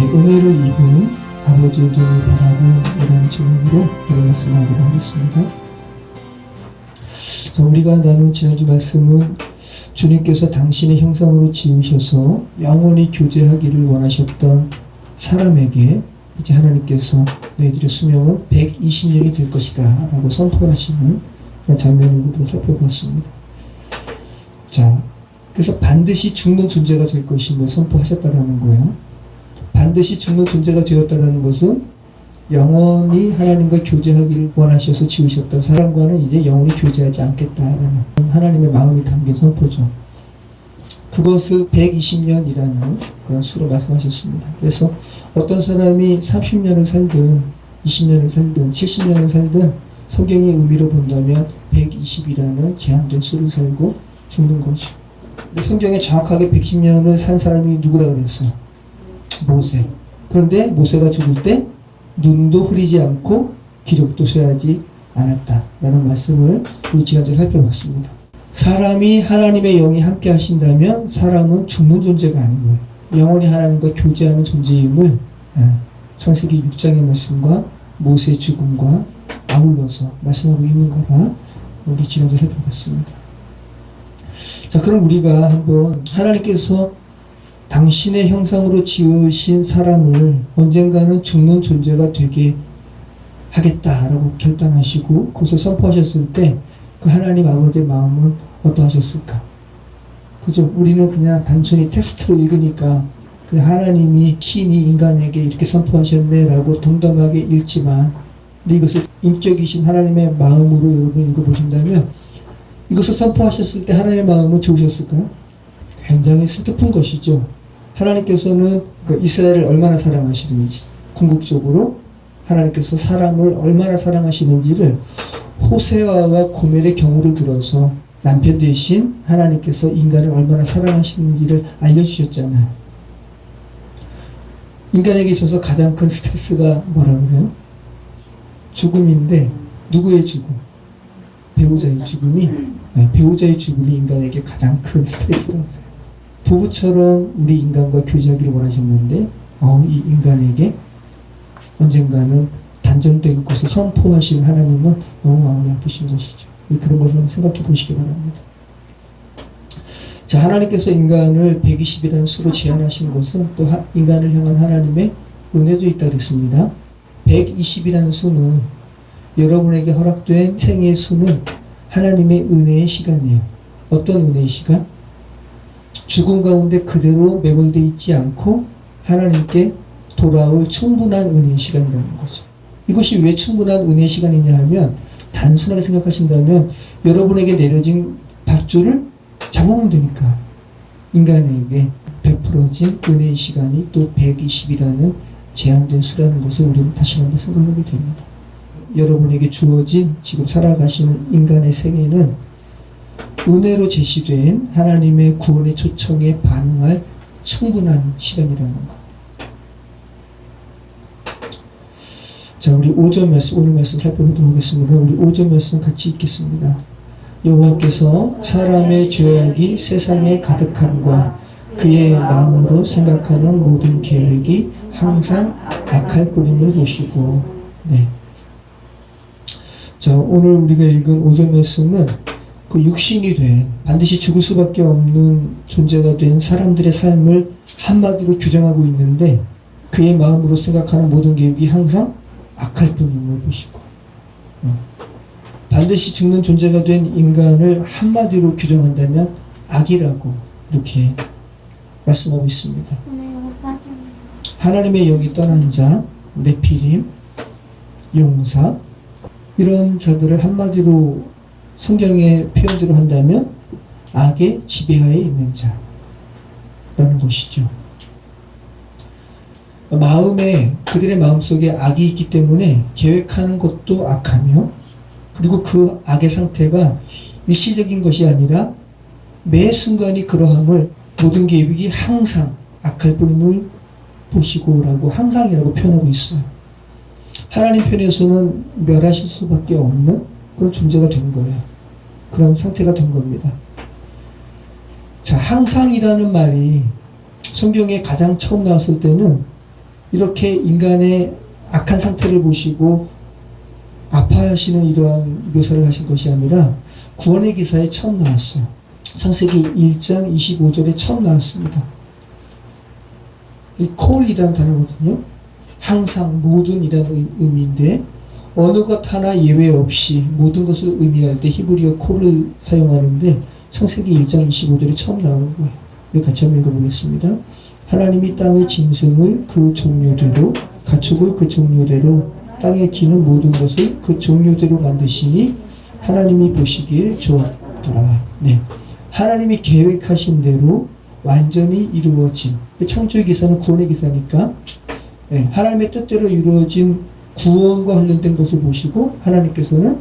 네, 은혜를 입은 아버지를 바라고 이런 제목으로 오늘 말씀하도록 하겠습니다. 자, 우리가 나눈 지난주 말씀은 주님께서 당신의 형상으로 지으셔서 영원히 교제하기를 원하셨던 사람에게 이제 하나님께서 너희들의 수명은 120년이 될 것이다 라고 선포하시는 그런 장면을 살펴봤습니다. 자, 그래서 반드시 죽는 존재가 될 것임을 선포하셨다는 거예요. 반드시 죽는 존재가 되었다는 것은 영원히 하나님과 교제하기를 원하셔서 지으셨던 사람과는 이제 영원히 교제하지 않겠다라는 하나님의 마음이 담긴 선포죠. 그것을 120년이라는 그런 수로 말씀하셨습니다. 그래서 어떤 사람이 30년을 살든 20년을 살든 70년을 살든 성경의 의미로 본다면 120이라는 제한된 수를 살고 죽는 거죠. 근데 성경에 정확하게 110년을 산 사람이 누구라고 그랬어요? 모세. 그런데 모세가 죽을 때 눈도 흐리지 않고 기력도 쇠하지 않았다 라는 말씀을 우리 지난주에 살펴봤습니다. 사람이 하나님의 영이 함께 하신다면 사람은 죽는 존재가 아니고 영원히 하나님과 교제하는 존재임을 창세기 6장의 말씀과 모세의 죽음과 아울러서 말씀하고 있는 거라 우리 지난주에 살펴봤습니다. 자, 그럼 우리가 한번 하나님께서 당신의 형상으로 지으신 사람을 언젠가는 죽는 존재가 되게 하겠다라고 결단하시고 그것을 선포하셨을 때 그 하나님 아버지의 마음은 어떠하셨을까? 그죠? 우리는 그냥 단순히 텍스트로 읽으니까 그냥 하나님이 신이 인간에게 이렇게 선포하셨네 라고 덤덤하게 읽지만 근데 이것을 인격이신 하나님의 마음으로 여러분 읽어보신다면 이것을 선포하셨을 때 하나님의 마음은 좋으셨을까요? 굉장히 슬픈 것이죠. 하나님께서는 그 이스라엘을 얼마나 사랑하시는지 궁극적으로 하나님께서 사람을 얼마나 사랑하시는지를 호세아와 고멜의 경우를 들어서 남편 대신 하나님께서 인간을 얼마나 사랑하시는지를 알려주셨잖아요. 인간에게 있어서 가장 큰 스트레스가 뭐라 그래요? 죽음인데 누구의 죽음? 배우자의 죽음이 배우자의 죽음이 인간에게 가장 큰 스트레스가 그래요. 부부처럼 우리 인간과 교제하기를 원하셨는데 이 인간에게 언젠가는 단절될 것을 선포하신 하나님은 너무 마음이 아프신 것이죠. 그런 것을 한번 생각해 보시기 바랍니다. 자, 하나님께서 인간을 120이라는 수로 제한하신 것은 또 인간을 향한 하나님의 은혜도 있다 그랬습니다. 120이라는 수는 여러분에게 허락된 생의 수는 하나님의 은혜의 시간이에요. 어떤 은혜의 시간? 죽음 가운데 그대로 매몰되어 있지 않고 하나님께 돌아올 충분한 은혜의 시간이라는 거죠. 이것이 왜 충분한 은혜의 시간이냐 하면 단순하게 생각하신다면 여러분에게 내려진 밧줄을 잡으면 되니까 인간에게 베풀어진 은혜의 시간이 또 120이라는 제한된 수라는 것을 우리는 다시 한번 생각하게 됩니다. 여러분에게 주어진 지금 살아가시는 인간의 생애는 은혜로 제시된 하나님의 구원의 초청에 반응할 충분한 시간이라는 것. 자, 우리 5절 말씀, 오늘 말씀 살펴보도록 하겠습니다. 우리 5절 말씀 같이 읽겠습니다. 여호와께서 사람의 죄악이 세상에 가득함과 그의 마음으로 생각하는 모든 계획이 항상 악할 뿐임을 보시고. 네. 자, 오늘 우리가 읽은 5절 말씀은 그 육신이 된 반드시 죽을 수밖에 없는 존재가 된 사람들의 삶을 한마디로 규정하고 있는데 그의 마음으로 생각하는 모든 계획이 항상 악할 뿐임을 보시고 반드시 죽는 존재가 된 인간을 한마디로 규정한다면 악이라고 이렇게 말씀하고 있습니다. 하나님의 영이 떠난 자, 네피림, 용사 이런 자들을 한마디로 성경의 표현대로 한다면 악의 지배하에 있는 자라는 것이죠. 그들의 마음속에 악이 있기 때문에 계획하는 것도 악하며 그리고 그 악의 상태가 일시적인 것이 아니라 매 순간이 그러함을 모든 계획이 항상 악할 뿐임을 보시고라고 항상이라고 표현하고 있어요. 하나님 편에서는 멸하실 수밖에 없는 그런 존재가 된 거예요. 그런 상태가 된 겁니다. 자, 항상이라는 말이 성경에 가장 처음 나왔을 때는 이렇게 인간의 악한 상태를 보시고 아파하시는 이러한 묘사를 하신 것이 아니라 구원의 기사에 처음 나왔어요. 창세기 1장 25절에 처음 나왔습니다. 이 콜이라는 단어거든요. 항상, 모든이라는 의미인데 어느 것 하나 예외 없이 모든 것을 의미할 때 히브리어 콜을 사용하는데 창세기 1장 25절에 처음 나오는 거예요. 우리 같이 한번 읽어보겠습니다. 하나님이 땅의 짐승을 그 종류대로, 가축을 그 종류대로, 땅에 기는 모든 것을 그 종류대로 만드시니 하나님이 보시기에 좋았더라. 네, 하나님이 계획하신 대로 완전히 이루어진, 창조의 기사는 구원의 기사니까 네, 하나님의 뜻대로 이루어진 구원과 관련된 것을 보시고 하나님께서는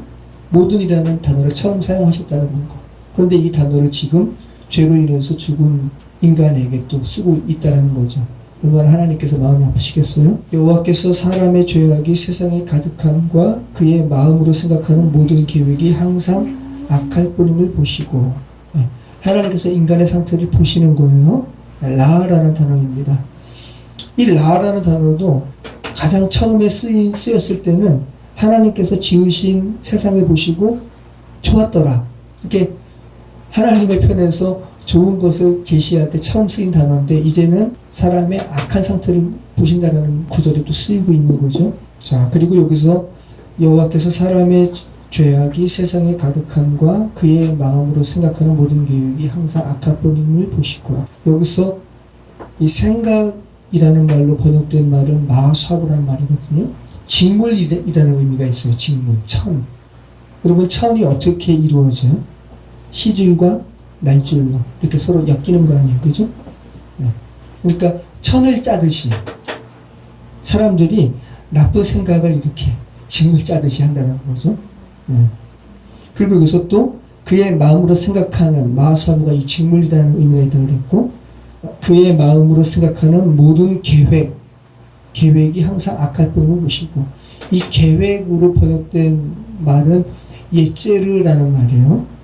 모든이라는 단어를 처음 사용하셨다는 거. 그런데 이 단어를 지금 죄로 인해서 죽은 인간에게 또 쓰고 있다는 거죠. 얼마나 하나님께서 마음이 아프시겠어요? 여호와께서 사람의 죄악이 세상에 가득함과 그의 마음으로 생각하는 모든 계획이 항상 악할 뿐임을 보시고, 하나님께서 인간의 상태를 보시는 거예요. 라라는 단어입니다. 이 라라는 단어도 가장 처음에 쓰였을 때는 하나님께서 지으신 세상을 보시고 좋았더라. 이렇게 하나님의 편에서 좋은 것을 제시할 때 처음 쓰인 단어인데 이제는 사람의 악한 상태를 보신다는 구절이 또 쓰이고 있는 거죠. 자, 그리고 여기서 여호와께서 사람의 죄악이 세상에 가득함과 그의 마음으로 생각하는 모든 계획이 항상 악할 뿐임을 보시고, 여기서 이 생각이라는 말로 번역된 말은 마사부라는 말이거든요. 직물이라는 의미가 있어요. 직물, 천. 여러분, 천이 어떻게 이루어져요? 시줄과 날줄로 이렇게 서로 엮이는 거 아니에요, 그죠? 네. 그러니까 천을 짜듯이 사람들이 나쁜 생각을 이렇게 직물 짜듯이 한다는 거죠. 네. 그리고 여기서 또 그의 마음으로 생각하는 마사부가 이 직물이라는 의미가 있다고 그랬고, 그의 마음으로 생각하는 모든 계획이 항상 악할 뿐을 보시고, 이 계획으로 번역된 말은 예제르라는 말이에요.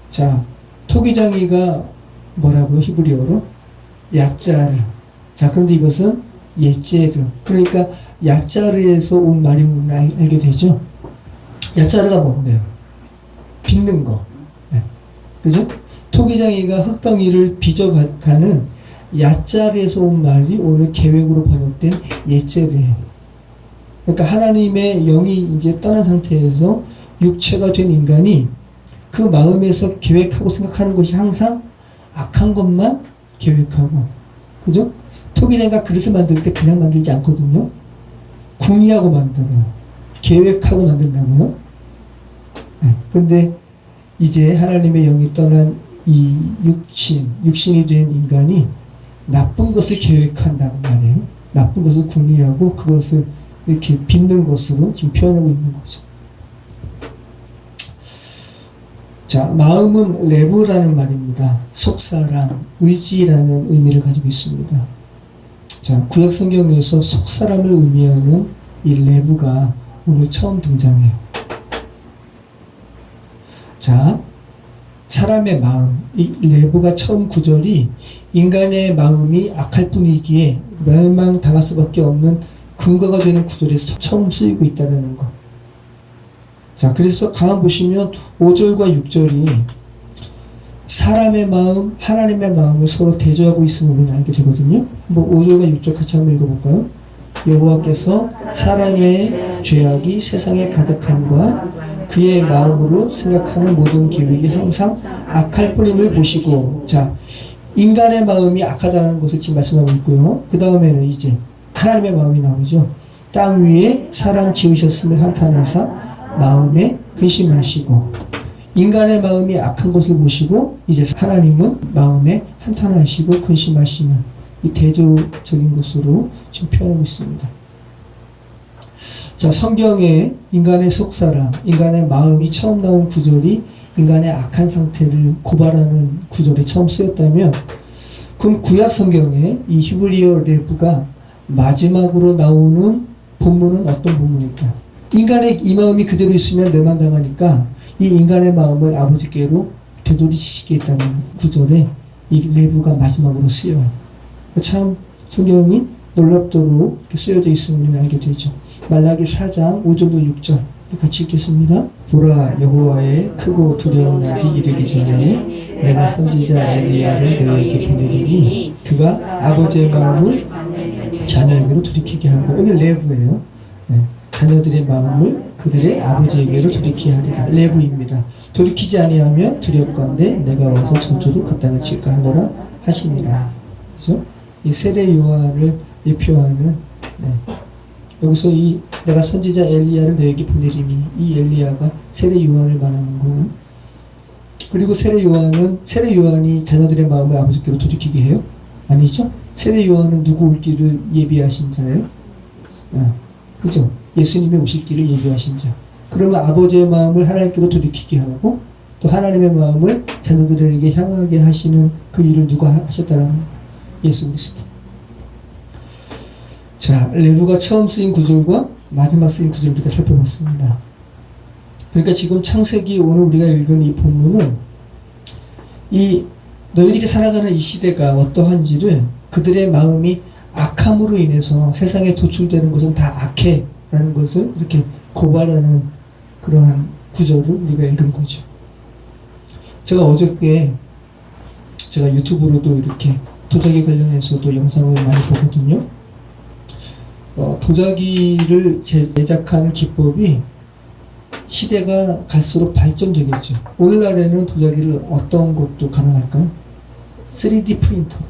자, 토기장이가 뭐라고요? 히브리어로? 야짜르. 자, 그런데 이것은 예제르. 그러니까 야짜르에서 온 말임을 알게 되죠? 야짜르가 뭔데요? 빚는 거. 네. 그죠? 토기장이가 흙덩이를 빚어가는 야짜르에서 온 말이 오늘 계획으로 번역된 예제르예요. 그러니까 하나님의 영이 이제 떠난 상태에서 육체가 된 인간이 그 마음에서 계획하고 생각하는 것이 항상 악한 것만 계획하고, 그죠? 토기장이가 그릇을 만들 때 그냥 만들지 않거든요. 궁리하고 만들어요. 계획하고 만든다고요. 네. 근데 이제 하나님의 영이 떠난 이 육신이 된 인간이 나쁜 것을 계획한다는 말이에요. 나쁜 것을 궁리하고 그것을 이렇게 빚는 것으로 지금 표현하고 있는 거죠. 자, 마음은 레브라는 말입니다. 속사람, 의지라는 의미를 가지고 있습니다. 자, 구약 성경에서 속사람을 의미하는 이 레브가 오늘 처음 등장해요. 자, 사람의 마음, 이 레브가 처음 구절이 인간의 마음이 악할 뿐이기에 멸망당할 수밖에 없는 근거가 되는 구절에서 처음 쓰이고 있다는 거. 자, 그래서 가만 보시면 5절과 6절이 사람의 마음, 하나님의 마음을 서로 대조하고 있음을 알게 되거든요. 한번 5절과 6절 같이 한번 읽어볼까요? 여호와께서 사람의 죄악이 세상에 가득함과 그의 마음으로 생각하는 모든 계획이 항상 악할 뿐임을 보시고, 자, 인간의 마음이 악하다는 것을 지금 말씀하고 있고요. 그 다음에는 이제 하나님의 마음이 나오죠. 땅 위에 사람 지으셨음을 한탄하사 마음에 근심하시고, 인간의 마음이 악한 것을 보시고 이제 하나님은 마음에 한탄하시고 근심하시는 이 대조적인 것으로 지금 표현하고 있습니다. 자, 성경에 인간의 속사람, 인간의 마음이 처음 나온 구절이 인간의 악한 상태를 고발하는 구절이 처음 쓰였다면, 그럼 구약 성경에 이 히브리어 레브가 마지막으로 나오는 본문은 어떤 본문일까요? 인간의 이 마음이 그대로 있으면 멸망당하니까 이 인간의 마음을 아버지께로 되돌리시겠다는 구절에 이 레브가 마지막으로 쓰여요. 참 성경이 놀랍도록 이렇게 쓰여져 있음을 우리는 알게 되죠. 말라기 4장 5절로 6절 같이 읽겠습니다. 보라, 여호와의 크고 두려운 날이 이르기 전에 내가 선지자 엘리야를 너에게 보내리니 그가 아버지의 마음을 자녀에게로 돌이키게 하고, 여기 레브예요. 네. 자녀들의 마음을 그들의 아버지에게로 돌이키게 하리라. 레브입니다. 돌이키지 아니하면 두렵건대 내가 와서 저주로 그 땅을 칠까 하노라 하시니라. 그죠? 이 세례 요한을 예표하는, 네. 여기서 이 내가 선지자 엘리야를 너에게 보내리니, 이 엘리야가 세례 요한을 말하는 거예요. 그리고 세례 요한이 자녀들의 마음을 아버지께로 돌이키게 해요? 아니죠? 세례 요한은 누구 올 길을 예비하신 자예요? 그죠? 예수님이 오실 길을 예비하신 자. 그러면 아버지의 마음을 하나님께로 돌이키게 하고, 또 하나님의 마음을 자녀들에게 향하게 하시는 그 일을 누가 하셨다는 거예요? 예수 그리스도. 자, 레브가 처음 쓰인 구절과 마지막 쓰인 구절을 우리가 살펴봤습니다. 그러니까 지금 창세기 오늘 우리가 읽은 이 본문은 이 너희들이 살아가는 이 시대가 어떠한지를, 그들의 마음이 악함으로 인해서 세상에 도출되는 것은 다 악해라는 것을 이렇게 고발하는 그러한 구절을 우리가 읽은 거죠. 제가 어저께 제가 유튜브로도 이렇게 도자기 관련해서도 영상을 많이 보거든요. 도자기를 제작하는 기법이 시대가 갈수록 발전되겠죠. 오늘날에는 도자기를 어떤 것도 가능할까요? 3D 프린터입니다.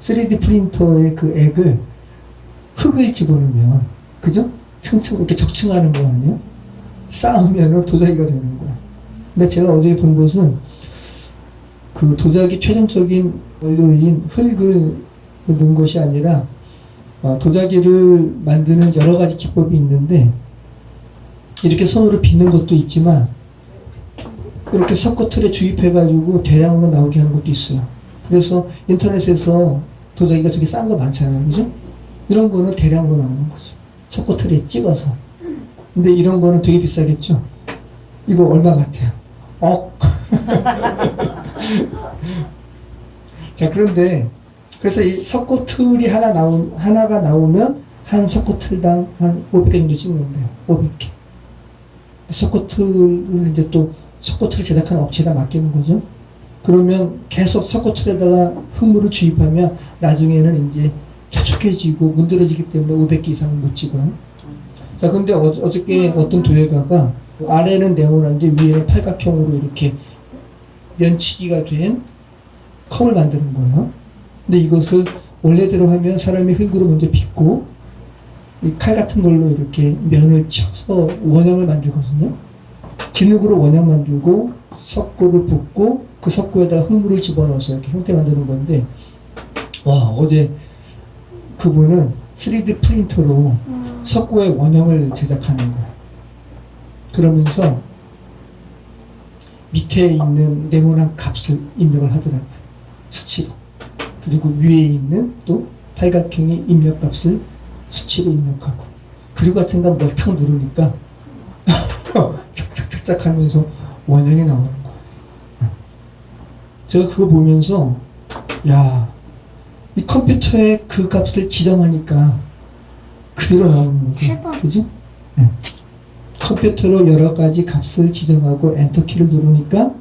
3D 프린터의 그 액을, 흙을 집어넣으면, 그죠? 층층 이렇게 적층하는 거 아니에요? 쌓으면 도자기가 되는 거야. 근데 제가 어제 본 것은 그 도자기 최종적인 원료인 흙을 넣은 것이 아니라, 도자기를 만드는 여러 가지 기법이 있는데, 이렇게 손으로 빚는 것도 있지만 이렇게 석고틀에 주입해가지고 대량으로 나오게 하는 것도 있어요. 그래서 인터넷에서 도자기가 되게 싼 거 많잖아요, 그죠? 이런 거는 대량으로 나오는 거죠. 석고틀에 찍어서. 근데 이런 거는 되게 비싸겠죠? 이거 얼마 같아요? 자, 그런데 그래서 이 석고틀이 하나가 나오면 한 석고틀당 한 500개 정도 찍는데요. 500개. 석고틀을 이제 또 석고틀을 제작하는 업체에다 맡기는 거죠. 그러면 계속 석고틀에다가 흙물을 주입하면 나중에는 이제 촉촉해지고 문드러지기 때문에 500개 이상은 못 찍어요. 자, 근데 어저께 어떤 도예가가 아래는 네모난데 위에는 팔각형으로 이렇게 면치기가 된 컵을 만드는 거예요. 근데 이것을 원래대로 하면 사람이 흙으로 먼저 빚고 이 칼 같은 걸로 이렇게 면을 쳐서 원형을 만들거든요. 진흙으로 원형 만들고 석고를 붓고 그 석고에다가 흙물을 집어넣어서 이렇게 형태 만드는 건데, 와, 어제 그분은 3D 프린터로 석고의 원형을 제작하는 거예요. 그러면서 밑에 있는 네모난 값을 입력을 하더라고요. 수치로. 그리고 위에 있는 또 팔각형의 입력값을 수치로 입력하고, 그리고 같은 건 뭘 탁 누르니까 착착착착 하면서 원형이 나오는 거예요. 제가 그거 보면서, 야, 이 컴퓨터에 그 값을 지정하니까 그대로 나오는 거죠. 그지? 네. 컴퓨터로 여러 가지 값을 지정하고 엔터키를 누르니까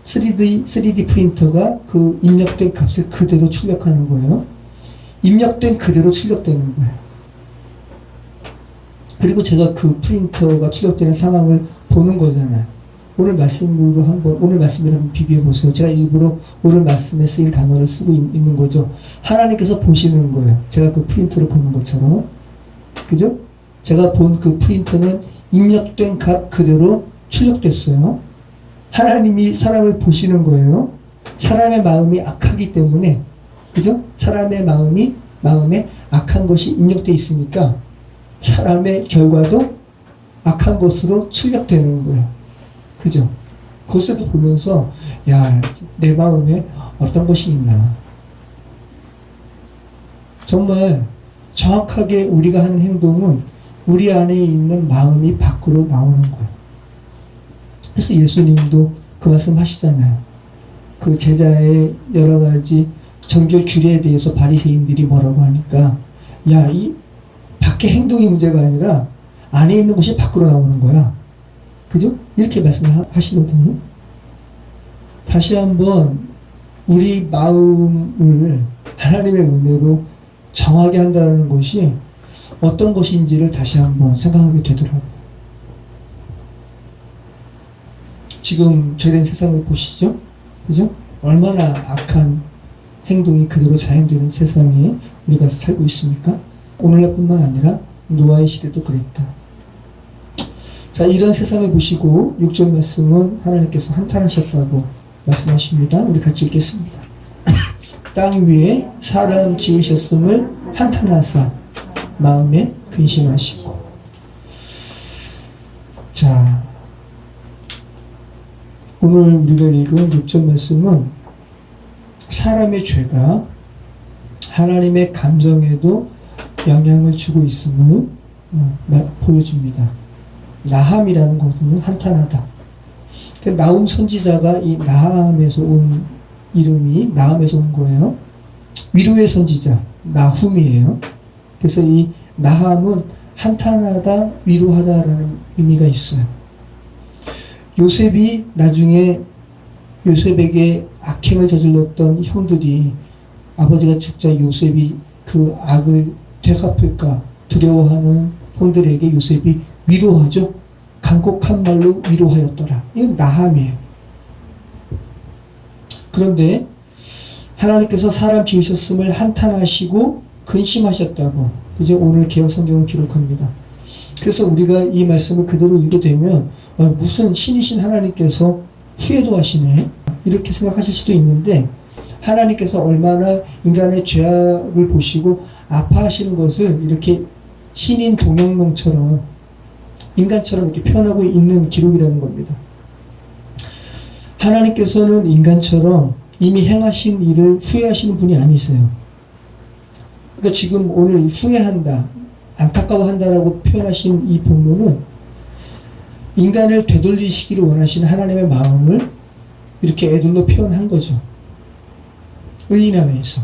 3D 프린터가 그 입력된 값을 그대로 출력하는 거예요. 입력된 그대로 출력되는 거예요. 그리고 제가 그 프린터가 출력되는 상황을 보는 거잖아요. 오늘 말씀으로 한번 비교해 보세요. 제가 일부러 오늘 말씀에 쓰일 단어를 쓰고 있는 거죠. 하나님께서 보시는 거예요. 제가 그 프린터를 보는 것처럼. 그죠? 제가 본 그 프린터는 입력된 값 그대로 출력됐어요. 하나님이 사람을 보시는 거예요. 사람의 마음이 악하기 때문에, 그죠? 사람의 마음에 악한 것이 입력되어 있으니까 사람의 결과도 악한 것으로 출력되는 거예요. 그죠? 그것을 보면서, 야, 내 마음에 어떤 것이 있나. 정말 정확하게 우리가 하는 행동은 우리 안에 있는 마음이 밖으로 나오는 거예요. 그래서 예수님도 그 말씀 하시잖아요. 그 제자의 여러 가지 정결 규례에 대해서 바리새인들이 뭐라고 하니까 야, 이 밖에 행동이 문제가 아니라 안에 있는 것이 밖으로 나오는 거야. 그죠? 이렇게 말씀하시거든요. 다시 한번 우리 마음을 하나님의 은혜로 정하게 한다는 것이 어떤 것인지를 다시 한번 생각하게 되더라고요. 지금 죄된 세상을 보시죠? 그죠? 얼마나 악한 행동이 그대로 자행되는 세상에 우리가 살고 있습니까? 오늘날뿐만 아니라 노아의 시대도 그랬다. 자, 이런 세상을 보시고 6절 말씀은 하나님께서 한탄하셨다고 말씀하십니다. 우리 같이 읽겠습니다. 땅 위에 사람 지으셨음을 한탄하사 마음에 근심하시고. 자, 오늘 우리가 읽은 6절 말씀은 사람의 죄가 하나님의 감정에도 영향을 주고 있음을 보여줍니다. 나함이라는 거거든요. 한탄하다. 나훔 선지자가 이 나함에서 온 이름이 나함에서 온 거예요. 위로의 선지자 나훔이에요. 그래서 이 나함은 한탄하다, 위로하다라는 의미가 있어요. 요셉이 나중에 요셉에게 악행을 저질렀던 형들이 아버지가 죽자 요셉이 그 악을 되갚을까 두려워하는 형들에게 요셉이 위로하죠. 간곡한 말로 위로하였더라. 이건 나함이에요. 그런데 하나님께서 사람 지으셨음을 한탄하시고 근심하셨다고, 그죠? 오늘 개역 성경은 기록합니다. 그래서 우리가 이 말씀을 그대로 읽게 되면 무슨 신이신 하나님께서 후회도 하시네, 이렇게 생각하실 수도 있는데, 하나님께서 얼마나 인간의 죄악을 보시고 아파하시는 것을 이렇게 신인 동영롱처럼 인간처럼 이렇게 표현하고 있는 기록이라는 겁니다. 하나님께서는 인간처럼 이미 행하신 일을 후회하시는 분이 아니세요. 그러니까 지금 오늘 후회한다, 안타까워한다라고 표현하신 이 본문은 인간을 되돌리시기를 원하시는 하나님의 마음을 이렇게 애들로 표현한 거죠. 의인화해서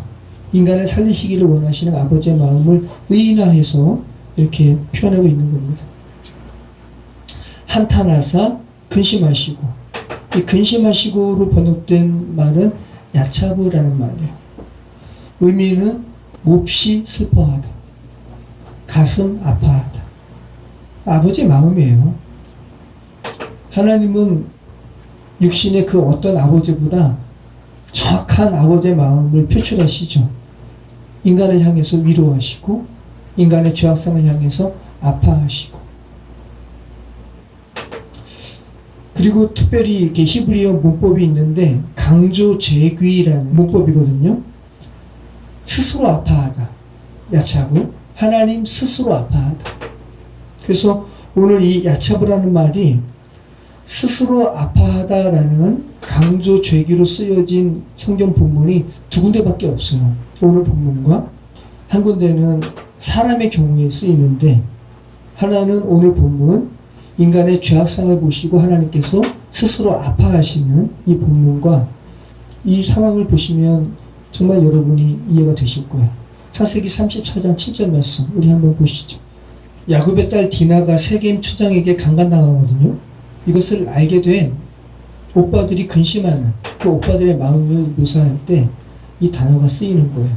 인간을 살리시기를 원하시는 아버지의 마음을 의인화해서 이렇게 표현하고 있는 겁니다. 한탄하사 근심하시고, 이 근심하시고로 번역된 말은 야차브라는 말이에요. 의미는 몹시 슬퍼하다, 가슴 아파하다. 아버지의 마음이에요. 하나님은 육신의 그 어떤 아버지보다 정확한 아버지의 마음을 표출하시죠. 인간을 향해서 위로하시고 인간의 죄악성을 향해서 아파하시고, 그리고 특별히 이렇게 히브리어 문법이 있는데 강조재귀라는 문법이거든요. 스스로 아파하다, 야차브, 하나님 스스로 아파하다. 그래서 오늘 이 야차브라는 말이 스스로 아파하다라는 강조죄귀로 쓰여진 성경 본문이 두 군데밖에 없어요. 오늘 본문과 한 군데는 사람의 경우에 쓰이는데, 하나는 오늘 본문 인간의 죄악상을 보시고 하나님께서 스스로 아파하시는 이 본문과 이 상황을 보시면 정말 여러분이 이해가 되실 거예요. 창세기 34장 7절 말씀 우리 한번 보시죠. 야곱의 딸 디나가 세겜 추장에게 강간당하거든요. 이것을 알게 된 오빠들이 근심하는 그 오빠들의 마음을 묘사할 때 이 단어가 쓰이는 거예요.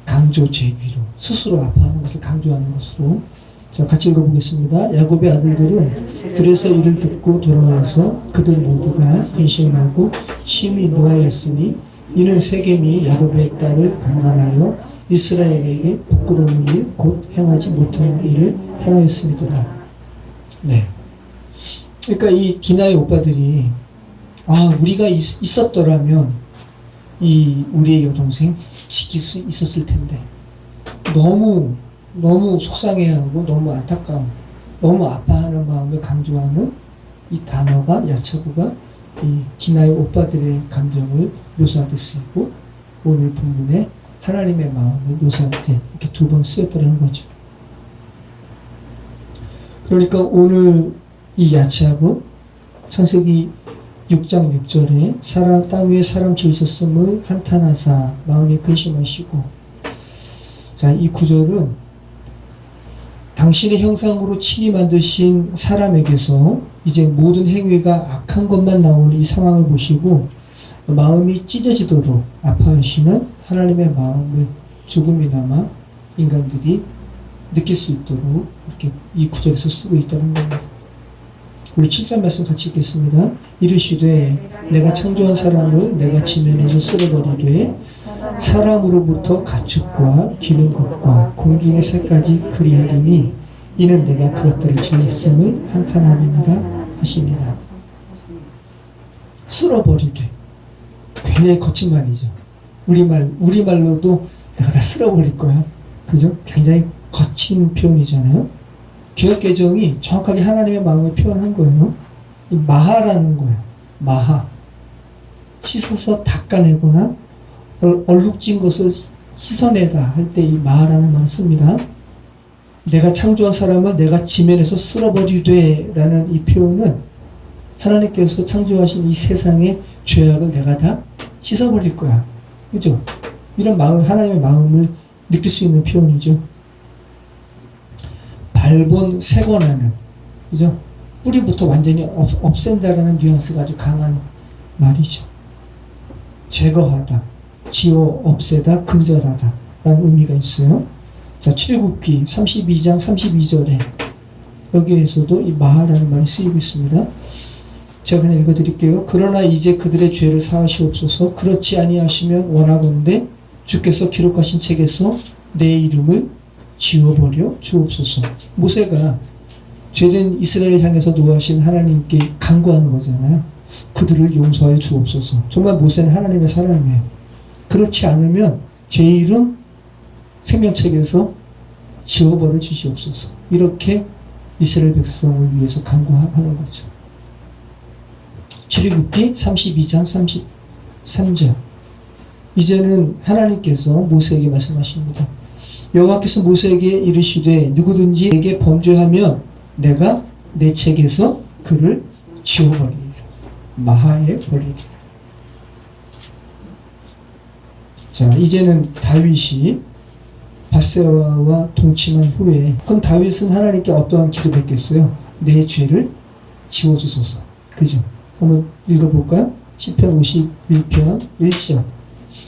강조재귀로, 스스로 아파하는 것을 강조하는 것으로. 자, 같이 읽어보겠습니다. 야곱의 아들들은 들에서 이를 듣고 돌아와서 그들 모두가 근심하고 심히 노하였으니 이는 세겜이 야곱의 딸을 강간하여 이스라엘에게 부끄러운 일, 곧 행하지 못한 일을 행하였음이더라. 네. 그러니까 이 디나의 오빠들이 우리가 있었더라면 이 우리의 여동생 지킬 수 있었을 텐데, 너무 속상해하고 너무 안타까운, 너무 아파하는 마음을 강조하는 이 단어가, 야차브가 이 디나의 오빠들의 감정을 묘사할 때 쓰이고 오늘 본문에 하나님의 마음을 묘사할 때 이렇게 두 번 쓰였다는 거죠. 그러니까 오늘 이 야차브, 창세기 6장 6절에 사라 땅 위에 사람 지으셨음을 한탄하사 마음에 근심하시고. 자, 이 구절은 당신의 형상으로 친히 만드신 사람에게서 이제 모든 행위가 악한 것만 나오는 이 상황을 보시고 마음이 찢어지도록 아파하시는 하나님의 마음을 조금이나마 인간들이 느낄 수 있도록 이렇게 이 구절에서 쓰고 있다는 겁니다. 우리 7절 말씀 같이 읽겠습니다. 이르시되 내가 창조한 사람을 내가 지면에서 쓸어버리되 사람으로부터 가축과 기는 것과 공중의 새까지 그리하리니 이는 내가 그것들을 지었음을 한탄함이니라 하시니라. 쓸어버리되 굉장히 거친 말이죠. 우리말로도 내가 다 쓸어버릴 거야. 그죠? 굉장히 거친 표현이잖아요. 개역개정이 정확하게 하나님의 마음을 표현한 거예요. 이 마하라는 거예요. 마하. 씻어서 닦아내거나 얼룩진 것을 씻어내다 할 때 이 마하라는 말을 씁니다. 내가 창조한 사람을 내가 지면에서 쓸어버리되 라는 이 표현은 하나님께서 창조하신 이 세상의 죄악을 내가 다 씻어버릴 거야. 그죠? 이런 마음, 하나님의 마음을 느낄 수 있는 표현이죠. 발본 세권하는, 그죠? 뿌리부터 완전히 없앤다라는 뉘앙스가 아주 강한 말이죠. 제거하다, 지워 없애다, 근절하다 라는 의미가 있어요. 자, 출애굽기 32장 32절에 여기에서도 이 마하라는 말이 쓰이고 있습니다. 제가 그냥 읽어드릴게요. 그러나 이제 그들의 죄를 사하시옵소서. 그렇지 아니하시면 원하건대 주께서 기록하신 책에서 내 이름을 지워버려 주옵소서. 모세가 죄된 이스라엘 향해서 노하신 하나님께 간구하는 거잖아요. 그들을 용서하여 주옵소서. 정말 모세는 하나님의 사람이에요. 그렇지 않으면 제 이름 생명책에서 지워버려 주시옵소서. 이렇게 이스라엘 백성을 위해서 간구하는 거죠. 출애굽기 32장 33절. 이제는 하나님께서 모세에게 말씀하십니다. 여호와께서 모세에게 이르시되 누구든지 내게 범죄하면 내가 내 책에서 그를 지워버리리라. 마하에 버리리라. 자, 이제는 다윗이 밧세바와 동침한 후에 그럼 다윗은 하나님께 어떠한 기도했겠어요? 내 죄를 지워주소서. 그죠? 한번 읽어볼까요? 시편 51편 1절.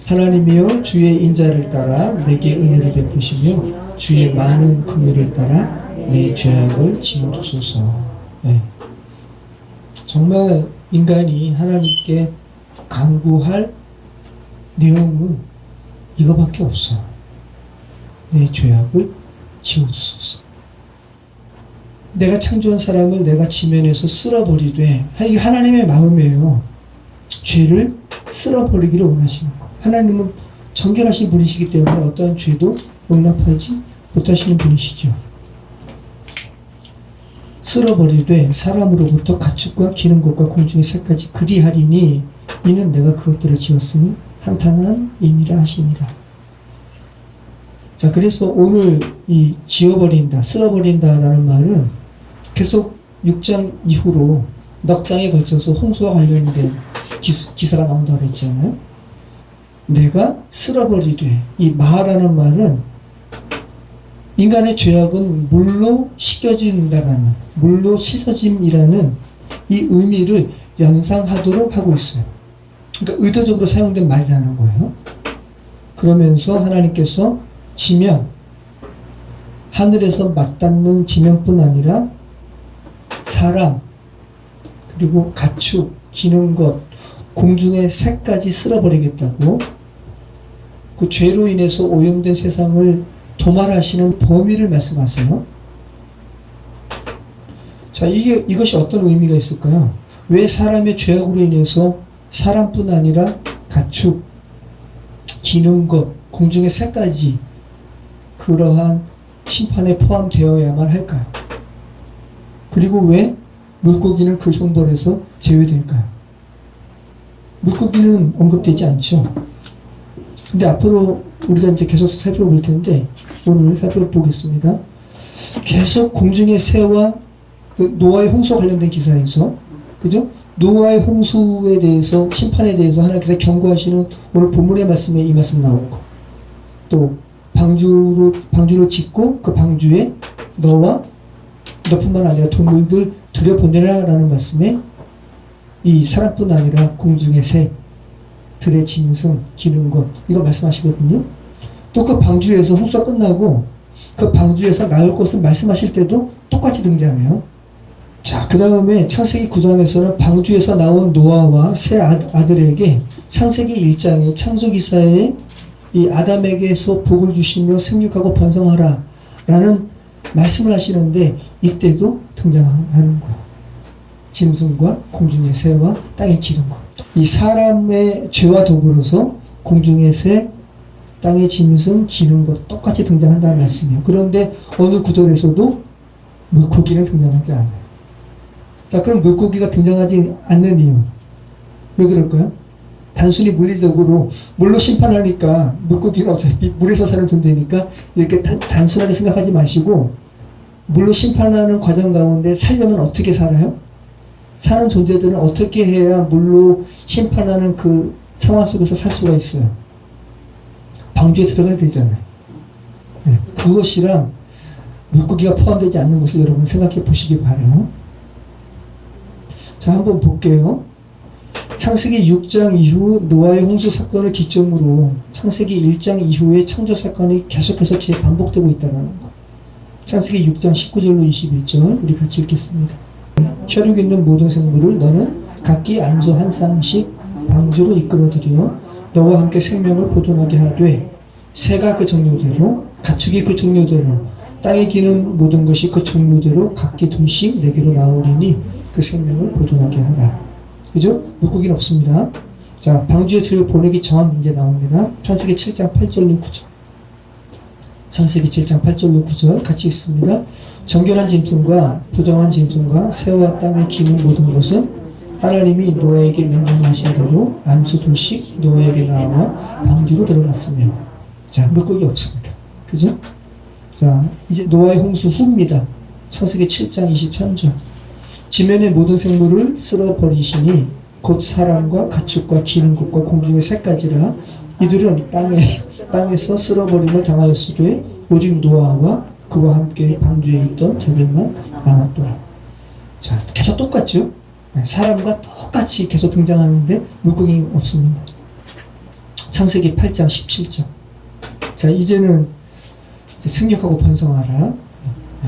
하나님이여 주의 인자를 따라 내게 은혜를 베푸시며 주의 많은 긍휼을 따라 내 죄악을 지워주소서. 네. 정말 인간이 하나님께 간구할 내용은 이거밖에 없어요. 내 죄악을 지워주소서. 내가 창조한 사람을 내가 지면에서 쓸어버리되, 이게 하나님의 마음이에요. 죄를 쓸어버리기를 원하시는 거. 하나님은 정결하신 분이시기 때문에 어떠한 죄도 용납하지 못하시는 분이시죠. 쓸어버리되 사람으로부터 가축과 기는 것과 공중의 새까지 그리하리니 이는 내가 그것들을 지었으니 한탄한 임이라 하시니라. 자, 그래서 오늘 이 지워버린다, 쓸어버린다라는 말은 계속 6장 이후로 넉 장에 걸쳐서 홍수와 관련된 기사가 나온다고 했잖아요. 내가 쓸어버리되, 이 마하라는 말은 인간의 죄악은 물로 씻겨진다라는, 물로 씻어짐이라는 이 의미를 연상하도록 하고 있어요. 그러니까 의도적으로 사용된 말이라는 거예요. 그러면서 하나님께서 지면, 하늘에서 맞닿는 지면뿐 아니라 사람, 그리고 가축, 기는 것, 공중의 새까지 쓸어버리겠다고, 그 죄로 인해서 오염된 세상을 도말하시는 범위를 말씀하세요. 자, 이것이 어떤 의미가 있을까요? 왜 사람의 죄악으로 인해서 사람뿐 아니라 가축, 기는 것, 공중의 새까지 그러한 심판에 포함되어야만 할까요? 그리고 왜 물고기는 그 형벌에서 제외될까요? 물고기는 언급되지 않죠. 근데 앞으로 우리가 이제 계속 살펴볼 텐데 오늘 살펴보겠습니다. 계속 공중의 새와 그 노아의 홍수와 관련된 기사에서, 그죠? 노아의 홍수에 대해서, 심판에 대해서 하나님께서 경고하시는 오늘 본문의 말씀에 이 말씀 나오고, 또 방주를 짓고 그 방주에 너와 너뿐만 아니라 동물들 들여보내라 라는 말씀에 이 사람뿐 아니라 공중의 새, 들의 짐승, 기는 것, 이거 말씀하시거든요. 또 그 방주에서 홍수가 끝나고 그 방주에서 나올 것을 말씀하실 때도 똑같이 등장해요. 자, 그 다음에 창세기 9장에서는 방주에서 나온 노아와 세 아들에게 창세기 1장의 창조기사에 이 아담에게서 복을 주시며 생육하고 번성하라 라는 말씀을 하시는데, 이때도 등장하는 거예요. 짐승과 공중의 새와 땅에 기른 것. 이 사람의 죄와 더불어서 공중의 새, 땅의 짐승, 기는 것 똑같이 등장한다는 말씀이에요. 그런데 어느 구절에서도 물고기는 등장하지 않아요. 자, 그럼 물고기가 등장하지 않는 이유, 왜 그럴까요? 단순히 물리적으로 물로 심판하니까, 물고기는 어차피 물에서 사는 존재니까 이렇게 단순하게 생각하지 마시고, 물로 심판하는 과정 가운데 살려면 어떻게 살아요? 사는 존재들은 어떻게 해야 물로 심판하는 그 상황 속에서 살 수가 있어요? 방주에 들어가야 되잖아요. 네, 그것이랑 물고기가 포함되지 않는 것을 여러분 생각해 보시기 바라요. 자, 한번 볼게요. 창세기 6장 이후 노아의 홍수 사건을 기점으로 창세기 1장 이후의 창조 사건이 계속해서 재반복되고 있다는 것. 창세기 6장 19절로 21절 우리 같이 읽겠습니다. 혈육 있는 모든 생물을 너는 각기 안수 한 쌍씩 방주로 이끌어들여 너와 함께 생명을 보존하게 하되, 새가 그 종류대로, 가축이 그 종류대로, 땅에 기는 모든 것이 그 종류대로 각기 둘씩 내게로 나오리니 그 생명을 보존하게 하라. 그죠? 물고기는 없습니다. 자, 방주에 들여 보내기 전 이제 나옵니다. 창세기 7장 8절로 9절. 창세기 7장 8절로 9절 같이 읽습니다. 정결한 짐승과 부정한 짐승과 새와 땅에 기는 모든 것은 하나님이 노아에게 명령하신 대로 안수 둘씩 노아에게 나와 방주로 들어갔으며. 자, 물고기 없습니다. 그죠? 자, 이제 노아의 홍수 후입니다. 창세기 7장 23절. 지면의 모든 생물을 쓸어버리시니 곧 사람과 가축과 기는 것과 공중의 새까지라. 이들은 땅에서 쓸어버림을 당하였으되 오직 노아와 그와 함께 방주에 있던 자들만 남았더라. 자, 계속 똑같죠? 사람과 똑같이 계속 등장하는데 물고기는 없습니다. 창세기 8장 17절. 자, 이제는 생육하고 번성하라.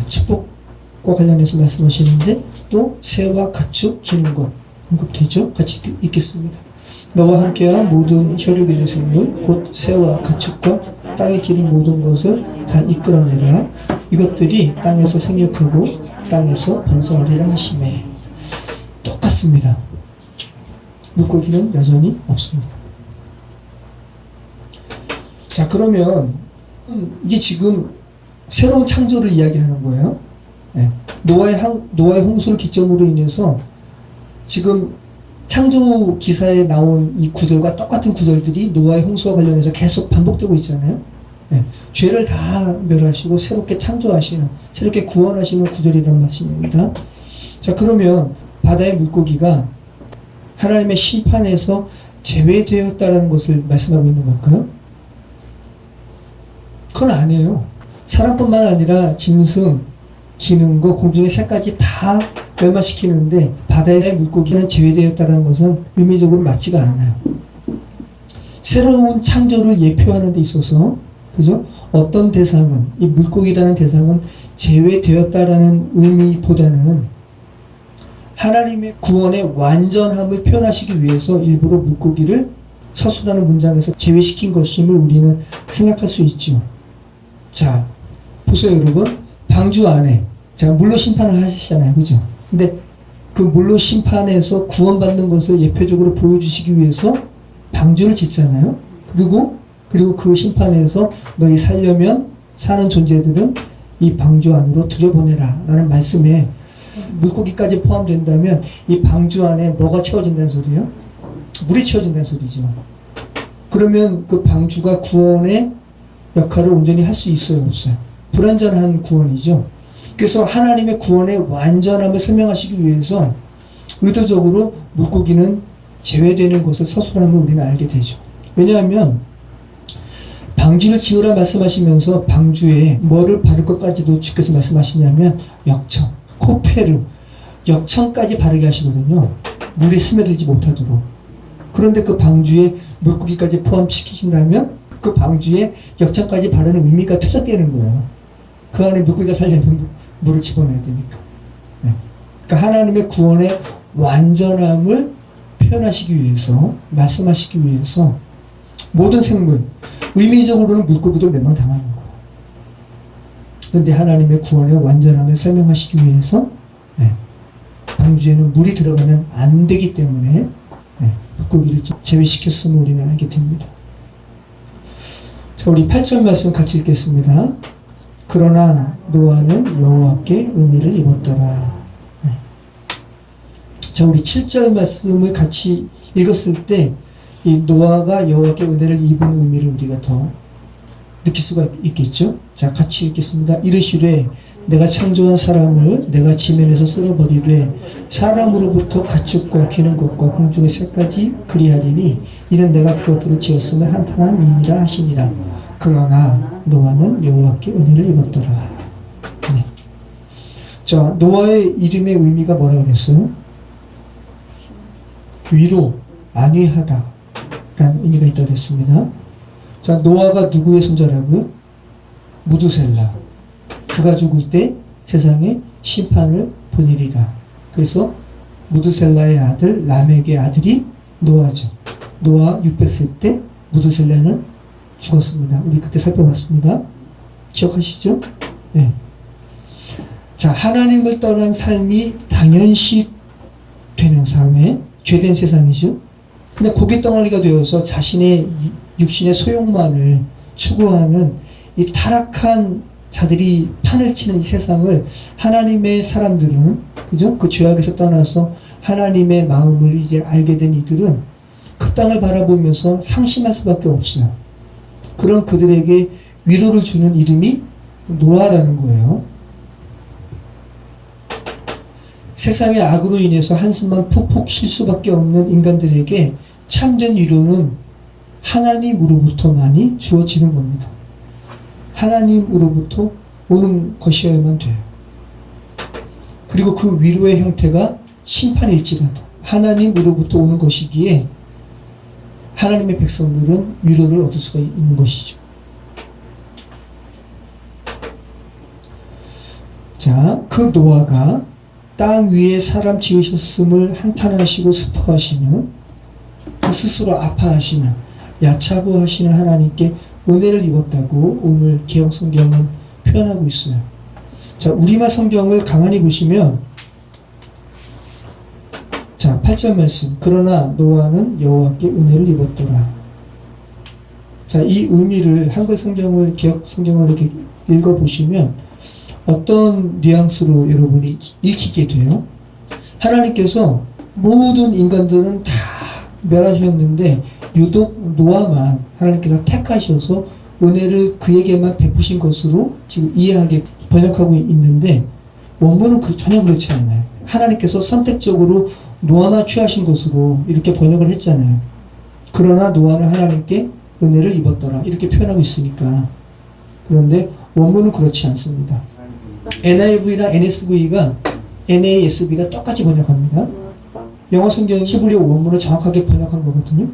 축복과 관련해서 말씀하시는데, 또 새와 가축, 기는 것 언급되죠? 같이 읽겠습니다. 너와 함께한 모든 혈육 있는 생물 곧 새와 가축과 땅에 기는 모든 것을 다 이끌어내라. 이것들이 땅에서 생육하고 땅에서 번성하리라 하시매. 똑같습니다. 물고기는 여전히 없습니다. 자, 그러면 이게 지금 새로운 창조를 이야기하는 거예요. 네. 노아의 홍수를 기점으로 인해서 지금 창조 기사에 나온 이 구절과 똑같은 구절들이 노아의 홍수와 관련해서 계속 반복되고 있잖아요. 네. 죄를 다 멸하시고 새롭게 창조하시는, 새롭게 구원하시는 구절이라는 말씀입니다. 자, 그러면 바다의 물고기가 하나님의 심판에서 제외되었다는 것을 말씀하고 있는 걸까요? 그건 아니에요. 사람뿐만 아니라 짐승, 기는 거, 공중의 새까지 다 멸망시키는데 바다의 물고기는 제외되었다는 것은 의미적으로 맞지가 않아요. 새로운 창조를 예표하는 데 있어서, 그죠? 어떤 대상은, 이 물고기라는 대상은 제외되었다라는 의미보다는 하나님의 구원의 완전함을 표현하시기 위해서 일부러 물고기를 서술하는 문장에서 제외시킨 것임을 우리는 생각할 수 있죠. 자, 보세요, 여러분. 방주 안에, 자, 물로 심판을 하시잖아요. 그죠? 근데 그 물로 심판에서 구원받는 것을 예표적으로 보여주시기 위해서 방주를 짓잖아요. 그리고 그 심판에서 너희 살려면 사는 존재들은 이 방주 안으로 들여보내라 라는 말씀에 물고기까지 포함된다면 이 방주 안에 뭐가 채워진다는 소리예요? 물이 채워진다는 소리죠. 그러면 그 방주가 구원의 역할을 온전히 할 수 있어요, 없어요? 불완전한 구원이죠. 그래서 하나님의 구원의 완전함을 설명하시기 위해서 의도적으로 물고기는 제외되는 것을 서술함을 우리는 알게 되죠. 왜냐하면 방주를 지으라 말씀하시면서 방주에 뭐를 바를 것까지도 주께서 말씀하시냐면 역청, 코페르, 역청까지 바르게 하시거든요. 물에 스며들지 못하도록. 그런데 그 방주에 물고기까지 포함시키신다면 그 방주에 역청까지 바르는 의미가 퇴색되는 거예요. 그 안에 물고기가 살려면 물을 집어넣어야 되니까. 네. 그러니까 하나님의 구원의 완전함을 표현하시기 위해서, 말씀하시기 위해서 모든 생물, 의미적으로는 물고기도 멸망당하는 거예요. 그런데 하나님의 구원의 완전함을 설명하시기 위해서 방주에는 물이 들어가면 안 되기 때문에 물고기를 제외시켰음을 우리는 알게 됩니다. 자, 우리 8절 말씀 같이 읽겠습니다. 그러나 노아는 여호와께 은혜를 입었더라. 자, 우리 7절 말씀을 같이 읽었을 때 이 노아가 여호와께 은혜를 입은 의미를 우리가 더 느낄 수가 있겠죠. 자, 같이 읽겠습니다. 이르시되 내가 창조한 사람을 내가 지면에서 쓸어버리되 사람으로부터 가축과 기는 것과 공중의 새까지 그리하리니 이는 내가 그것들을 지었음을 한탄한 미니라 하시니라. 그러나 노아는 여호와께 은혜를 입었더라. 네. 자, 노아의 이름의 의미가 뭐라고 그랬어요? 위로, 안위하다 라는 의미가 있다고 그랬습니다. 자, 노아가 누구의 손자라고요? 무두셀라. 그가 죽을 때 세상에 심판을 보내리라. 그래서 무두셀라의 아들 라멕의 아들이 노아죠. 노아 600세 때 무두셀라는 죽었습니다. 우리 그때 살펴봤습니다. 기억하시죠? 네. 자, 하나님을 떠난 삶이 당연시 되는 사회, 죄된 세상이죠. 그냥 고깃덩어리가 되어서 자신의 육신의 소욕만을 추구하는 이 타락한 자들이 판을 치는 이 세상을 하나님의 사람들은, 그죠? 그 죄악에서 떠나서 하나님의 마음을 이제 알게 된 이들은 그 땅을 바라보면서 상심할 수밖에 없어요. 그런 그들에게 위로를 주는 이름이 노아라는 거예요. 세상의 악으로 인해서 한숨만 푹푹 쉴 수밖에 없는 인간들에게 참된 위로는 하나님으로부터만이 주어지는 겁니다. 하나님으로부터 오는 것이어야만 돼요. 그리고 그 위로의 형태가 심판일지라도 하나님으로부터 오는 것이기에 하나님의 백성들은 위로를 얻을 수가 있는 것이죠. 자, 그 노아가 땅 위에 사람 지으셨음을 한탄하시고 슬퍼하시는, 스스로 아파하시는, 야차고하시는 하나님께 은혜를 입었다고 오늘 개역 성경은 표현하고 있어요. 자, 우리말 성경을 가만히 보시면, 자, 8절 말씀. 그러나 노아는 여호와께 은혜를 입었더라. 자, 이 의미를 한글 성경을, 개역 성경을 이렇게 읽어보시면 어떤 뉘앙스로 여러분이 읽히게 돼요? 하나님께서 모든 인간들은 다 멸하셨는데 유독 노아만 하나님께서 택하셔서 은혜를 그에게만 베푸신 것으로 지금 이해하게 번역하고 있는데, 원문은 전혀 그렇지 않아요. 하나님께서 선택적으로 노아만 취하신 것으로 이렇게 번역을 했잖아요. 그러나 노아는 하나님께 은혜를 입었더라 이렇게 표현하고 있으니까. 그런데 원문은 그렇지 않습니다. NIV나 NASB가 똑같이 번역합니다. 영어 성경 히브리어 원문을 정확하게 번역한 거거든요.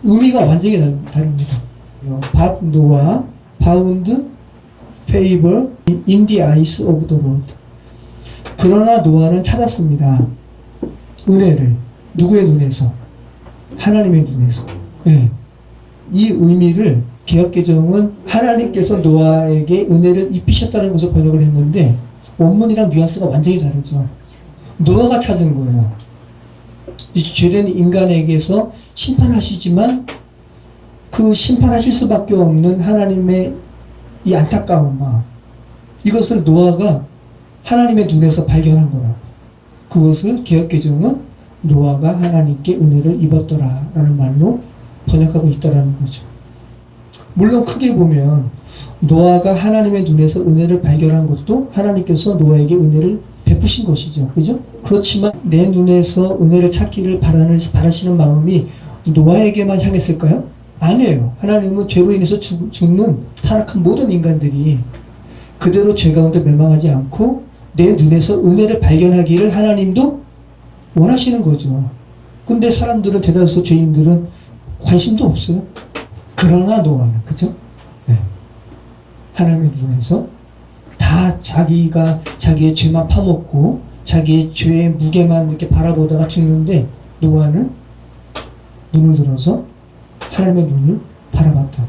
의미가 완전히 다릅니다. But Noah found favor in the eyes of the Lord. 그러나 노아는 찾았습니다. 은혜를. 누구의 눈에서? 하나님의 눈에서. 네. 이 의미를 개역개정은 하나님께서 노아에게 은혜를 입히셨다는 것을 번역을 했는데 원문이랑 뉘앙스가 완전히 다르죠. 노아가 찾은 거예요. 이 죄된 인간에게서 심판하시지만 그 심판하실 수밖에 없는 하나님의 이 안타까운 마음, 이것을 노아가 하나님의 눈에서 발견한 거라고. 그것을 개역개정은 노아가 하나님께 은혜를 입었더라 라는 말로 번역하고 있다라는 거죠. 물론 크게 보면 노아가 하나님의 눈에서 은혜를 발견한 것도 하나님께서 노아에게 은혜를 베푸신 것이죠. 그죠? 그렇지만 내 눈에서 은혜를 찾기를 바라시는 마음이 노아에게만 향했을까요? 아니에요. 하나님은 죄로 인해서 죽는 타락한 모든 인간들이 그대로 죄 가운데 멸망하지 않고 내 눈에서 은혜를 발견하기를 하나님도 원하시는 거죠. 근데 사람들은, 대다수 죄인들은 관심도 없어요. 그러나 노아는, 그죠? 네. 하나님의 눈에서 다 자기의 죄만 파먹고 자기의 죄의 무게만 이렇게 바라보다가 죽는데, 노아는 눈을 들어서 하나님의 눈을 바라봤다고.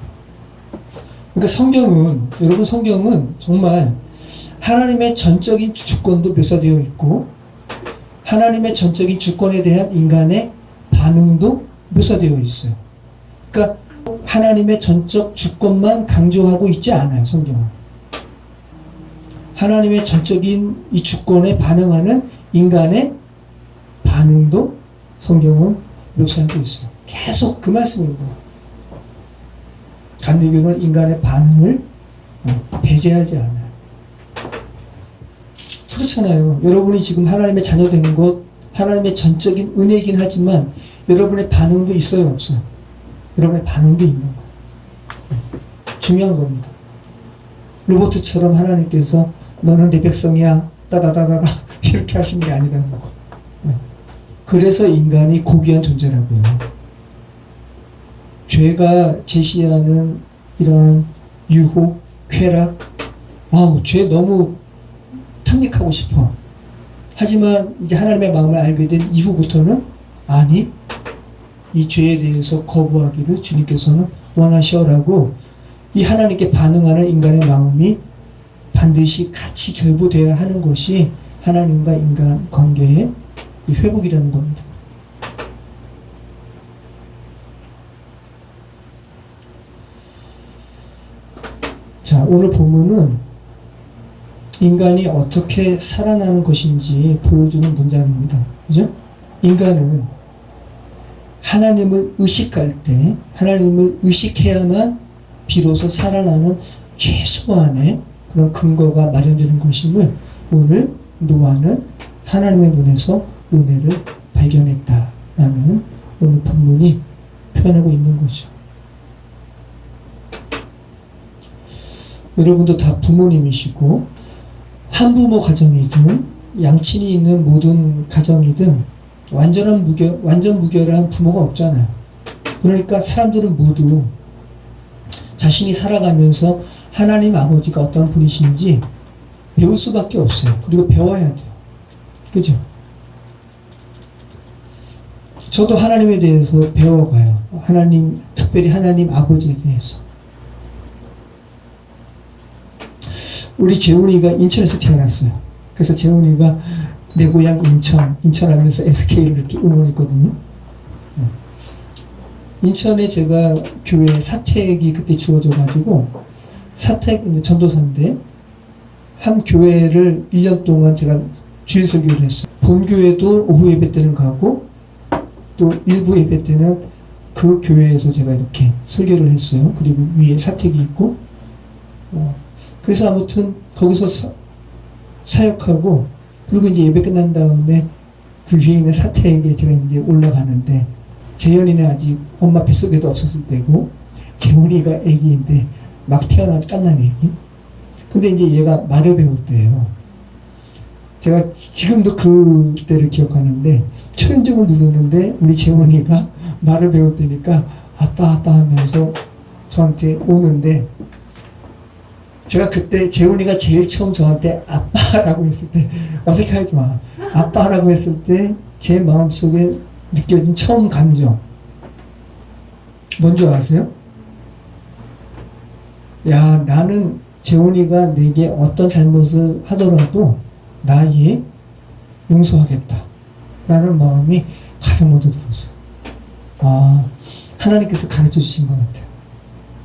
그러니까 여러분 성경은 정말 하나님의 전적인 주권도 묘사되어 있고 하나님의 전적인 주권에 대한 인간의 반응도 묘사되어 있어요. 그러니까 하나님의 전적 주권만 강조하고 있지 않아요, 성경은. 하나님의 전적인 이 주권에 반응하는 인간의 반응도 성경은 묘사하고 있어요. 계속 그 말씀입니다. 감리교는 인간의 반응을 배제하지 않아요. 그렇잖아요. 여러분이 지금 하나님의 자녀된 것, 하나님의 전적인 은혜이긴 하지만 여러분의 반응도 있어요, 없어요? 여러분의 반응도 있는 거예요. 중요한 겁니다. 로봇처럼 하나님께서 너는 내 백성이야, 따다다다다 이렇게 하시는 게 아니라는 거. 그래서 인간이 고귀한 존재라고요. 죄가 제시하는 이러한 유혹, 쾌락, 죄 너무 탐닉하고 싶어. 하지만 이제 하나님의 마음을 알게 된 이후부터는 아니, 이 죄에 대해서 거부하기를 주님께서는 원하셔라고 이 하나님께 반응하는 인간의 마음이 반드시 같이 결부되어야 하는 것이 하나님과 인간 관계의 이 회복이라는 겁니다. 자, 오늘 본문은 인간이 어떻게 살아나는 것인지 보여주는 문장입니다. 그죠? 인간은 하나님을 의식할 때, 하나님을 의식해야만 비로소 살아나는 최소한의 그런 근거가 마련되는 것임을 오늘 노아는 하나님의 눈에서 은혜를 발견했다라는 오늘 본문이 표현하고 있는 거죠. 여러분도 다 부모님이시고 한부모 가정이든 양친이 있는 모든 가정이든 완전 무결한 부모가 없잖아요. 그러니까 사람들은 모두 자신이 살아가면서 하나님 아버지가 어떤 분이신지 배울 수밖에 없어요. 그리고 배워야 돼요. 그죠? 저도 하나님에 대해서 배워가요. 특별히 하나님 아버지에 대해서. 우리 재훈이가 인천에서 태어났어요. 그래서 재훈이가 내 고향 인천 하면서 SK를 이렇게 응원했거든요. 인천에 제가 교회 사택이 그때 주어져가지고, 사택, 전도사인데, 한 교회를 1년 동안 제가 주일 설교를 했어요. 본교회도 오후 예배 때는 가고, 또 일부 예배 때는 그 교회에서 제가 이렇게 설교를 했어요. 그리고 위에 사택이 있고, 그래서 아무튼 거기서 사역하고, 그리고 이제 예배 끝난 다음에 그 위에 있는 사택에 제가 이제 올라가는데, 재현이는 아직 엄마 뱃속에도 없었을 때고, 재훈이가 애기인데 막 태어난 갓난 애기. 근데 이제 얘가 말을 배울 때예요. 제가 지금도 그때를 기억하는데, 초인종을 누르는데 우리 재훈이가 말을 배울 때니까 아빠 하면서 저한테 오는데, 제가 그때 재훈이가 제일 처음 저한테 아빠라고 했을 때, 어색하지 마, 아빠라고 했을 때 제 마음속에 느껴진 처음 감정 뭔지 아세요? 야, 나는 재훈이가 내게 어떤 잘못을 하더라도 나의 용서하겠다 라는 마음이 가장 먼저 들었어요. 하나님께서 가르쳐 주신 것 같아요.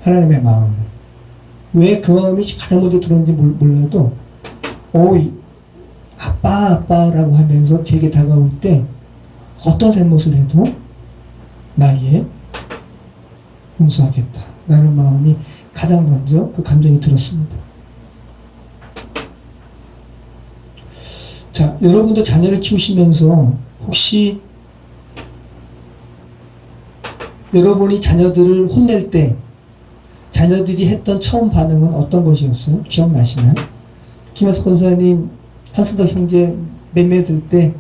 하나님의 마음을. 왜 그 마음이 가장 먼저 들었는지 몰라도 아빠라고 하면서 제게 다가올 때 어떤 잘못을 해도 나의 용서하겠다 라는 마음이 가장 먼저 그 감정이 들었습니다. 자, 여러분도 자녀를 키우시면서 혹시 여러분이 자녀들을 혼낼 때 자녀들이 했던 처음 반응은 어떤 것이었어요? 기억나시나요? 김하석 권사님, 한승덕 형제 매매 들 때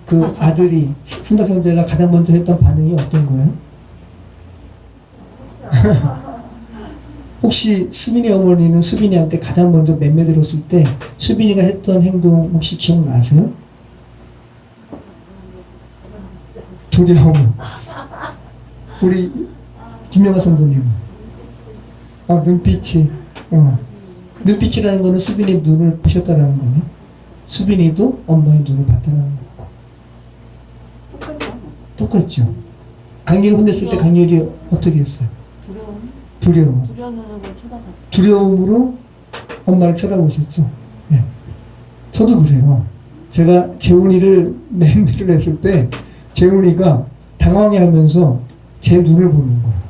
그 아들이 승덕 형제가 가장 먼저 했던 반응이 어떤 거예요? 혹시 수빈이 어머니는 수빈이한테 가장 먼저 맴매 들었을 때 수빈이가 했던 행동 혹시 기억나세요? 두려움. 우리 김영아 성도님은 눈빛이 눈빛이라는 거는 수빈이 눈을 보셨다라는 거네. 수빈이도 엄마의 눈을 봤다라는 거고. 똑같죠. 강렬이 혼냈을 때 강렬이 어떻게 했어요? 두려움. 두려움으로 엄마를 쳐다보셨죠. 예. 저도 그래요. 제가 재훈이를 맴매를 했을 때 재훈이가 당황해하면서 제 눈을 보는 거예요.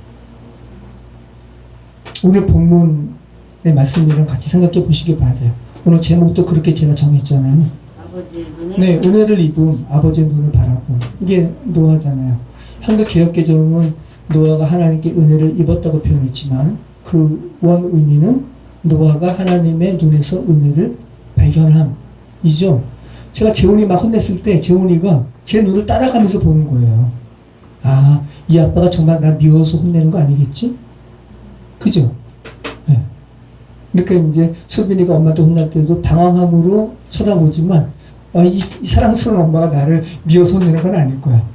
오늘 본문의 말씀이랑 같이 생각해 보시기 바래요. 오늘 제목도 그렇게 제가 정했잖아요. 아버지의 눈을 네, 은혜를 입은 아버지의 눈을 바라보. 이게 노아잖아요. 한국 개혁개정은 노아가 하나님께 은혜를 입었다고 표현했지만 그 원 의미는 노아가 하나님의 눈에서 은혜를 발견함이죠. 제가 재훈이 막 혼냈을 때 재훈이가 제 눈을 따라가면서 보는 거예요. 아, 이 아빠가 정말 나 미워서 혼내는 거 아니겠지? 그죠? 네. 그러니까 이제 수빈이가 엄마한테 혼날 때도 당황함으로 쳐다보지만 이 사랑스러운 엄마가 나를 미워서 혼내는 건 아닐 거야.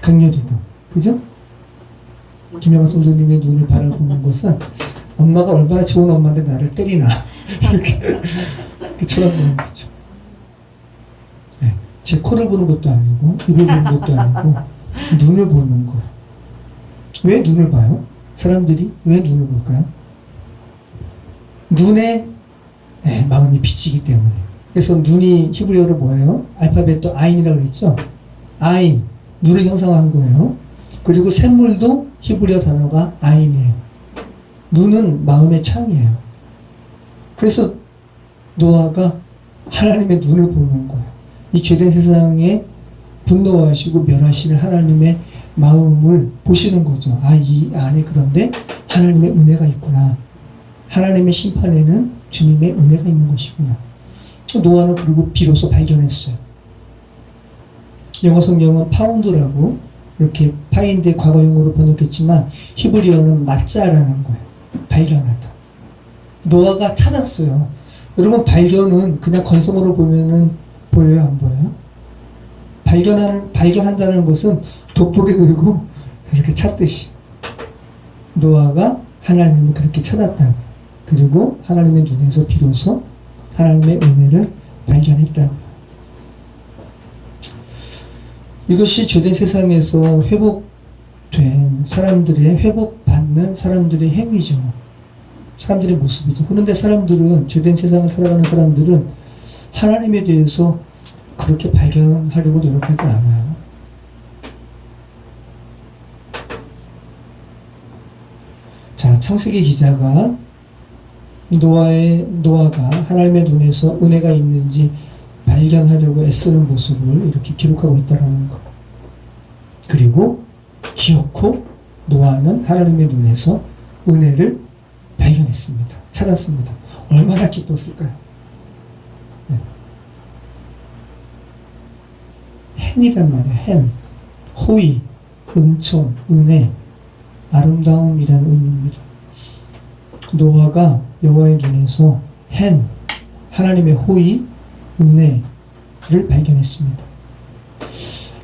강렬이도. 그죠? 김영아 성도님의 눈을 바라보는 것은 엄마가 얼마나 좋은 엄마인데 나를 때리나 이렇게 쳐다보는 거죠. 네. 제 코를 보는 것도 아니고 입을 보는 것도 아니고 눈을 보는 거예요. 왜 눈을 봐요? 사람들이 왜 눈을 볼까요? 눈에 마음이 비치기 때문에. 그래서 눈이 히브리어로 뭐예요? 알파벳도 아인이라고 그랬죠? 아인, 눈을 형상화한 거예요. 그리고 샘물도 히브리어 단어가 아인이에요. 눈은 마음의 창이에요. 그래서 노아가 하나님의 눈을 보는 거예요. 이 죄된 세상에 분노하시고 멸하시는 하나님의 마음을 보시는 거죠. 이 안에 그런데 하나님의 은혜가 있구나. 하나님의 심판에는 주님의 은혜가 있는 것이구나. 노아는 그리고 비로소 발견했어요. 영어 성경은 파운드라고 이렇게 파인드 과거형으로 번역했지만 히브리어는 맞자라는 거예요. 발견하다. 노아가 찾았어요. 여러분 발견은 그냥 건성으로 보면은 보여요, 안 보여요? 발견한다는 것은 돋보기 들고 이렇게 찾듯이 노아가 하나님을 그렇게 찾았다고. 그리고 하나님의 눈에서 비로소 하나님의 은혜를 발견했다고. 이것이 죄된 세상에서 회복된 사람들의 회복받는 사람들의 행위죠. 사람들의 모습이죠. 그런데 사람들은 죄된 세상을 살아가는 사람들은 하나님에 대해서 그렇게 발견하려고 노력하지 않아요. 자, 창세기 기자가 노아가 하나님의 눈에서 은혜가 있는지 발견하려고 애쓰는 모습을 이렇게 기록하고 있다는 것. 그리고 기어코 노아는 하나님의 눈에서 은혜를 발견했습니다. 찾았습니다. 얼마나 기뻤을까요? 네. 헨이란 말이에요. 헨. 호의, 은총, 은혜, 아름다움이라는 의미입니다. 노아가 여호와의 눈에서 헨, 하나님의 호의, 은혜를 발견했습니다.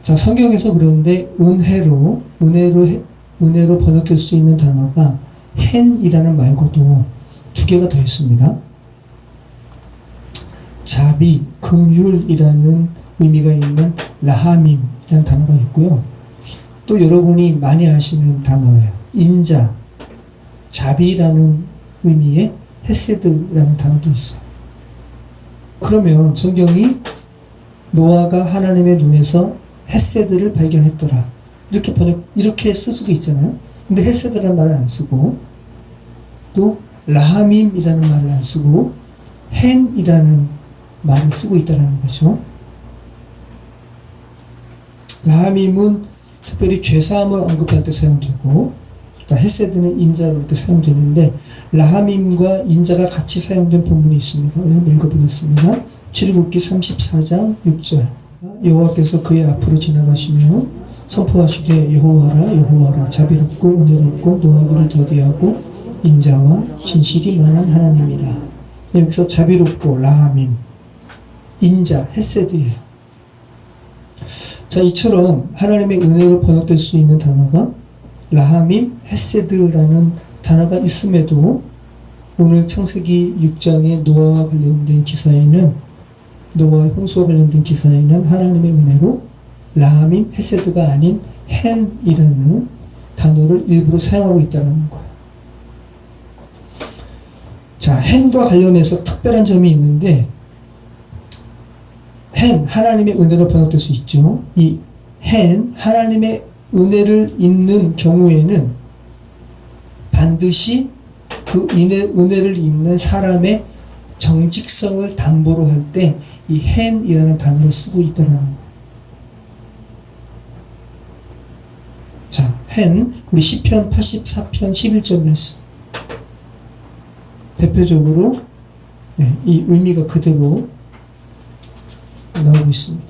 자, 성경에서 그런데 은혜로 번역될 수 있는 단어가 헨이라는 말고도 두 개가 더 있습니다. 자비, 긍휼이라는 의미가 있는 라하밈이라는 단어가 있고요. 또 여러분이 많이 아시는 단어예요. 인자, 자비라는 의미의 헤세드라는 단어도 있어요. 그러면 성경이 노아가 하나님의 눈에서 헤세드를 발견했더라. 이렇게 쓸 수도 있잖아요. 근데 헤세드라는 말을 안 쓰고, 또 라하밈이라는 말을 안 쓰고, 헨이라는 말을 쓰고 있다는 거죠. 라함임은 특별히 죄사함을 언급할 때 사용되고, 또 헤세드는 인자로 이렇게 사용되는데, 라함임과 인자가 같이 사용된 본문이 있습니다. 우리 한번 읽어보겠습니다. 출애굽기 34장 6절. 여호와께서 그의 앞으로 지나가시며 선포하시되 여호와라 여호와라 자비롭고 은혜롭고 노하기를 더디하고 인자와 진실이 많은 하나님이라. 여기서 자비롭고 라함임, 인자, 헤세드예요. 자, 이처럼 하나님의 은혜로 번역될 수 있는 단어가 라함임, 헤세드라는 단어가 있음에도 오늘 창세기 6장의 노아와 관련된 기사에는, 노아의 홍수와 관련된 기사에는 하나님의 은혜로 라함임, 헤세드가 아닌 헨이라는 단어를 일부러 사용하고 있다는 거예요. 자, 헨과 관련해서 특별한 점이 있는데, 헨, 하나님의 은혜로 번역될 수 있죠. 이 헨, 하나님의 은혜를 입는 경우에는 반드시 그 은혜를 입는 사람의 정직성을 담보로 할 때 이 헨이라는 단어를 쓰고 있다는 거예요. 자, 헨, 우리 시편 84편 11절 말씀. 대표적으로 이 의미가 그대로 나오고 있습니다.